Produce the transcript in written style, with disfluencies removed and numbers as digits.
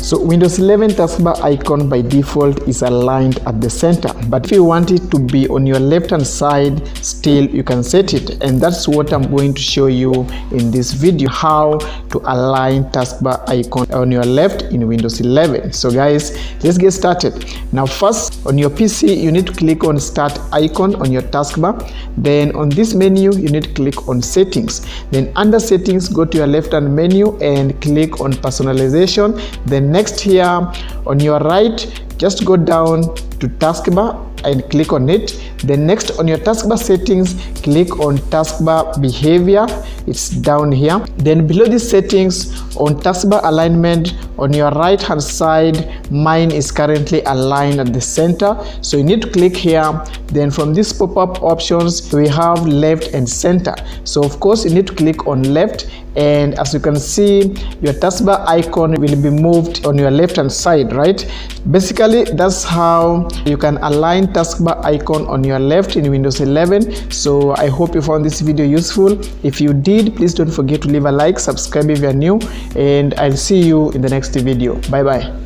So Windows 11 taskbar icon by default is aligned at the center, but if you want it to be on your left hand side, still you can set it, and that's what I'm going to show you in this video, how to align taskbar icon on your left in Windows 11. So guys, let's get started. Now first, on your PC you need to click on start icon on your taskbar. Then on this menu you need to click on settings. Then under settings, go to your left hand menu and click on personalization. Then next here on your right, just go down to taskbar and click on it. Then next on your taskbar settings, click on taskbar behavior. It's down here. Then below these settings, on taskbar alignment on your right hand side, mine is currently aligned at the center, so you need to click here. Then from these pop-up options we have left and center, so of course you need to click on left, and as you can see, your taskbar icon will be moved on your left hand side, right? Basically that's how you can align taskbar icon on your left in Windows 11. So I hope you found this video useful. If you did, please don't forget to leave a like, subscribe if you are new, and I'll see you in the next video. Bye bye.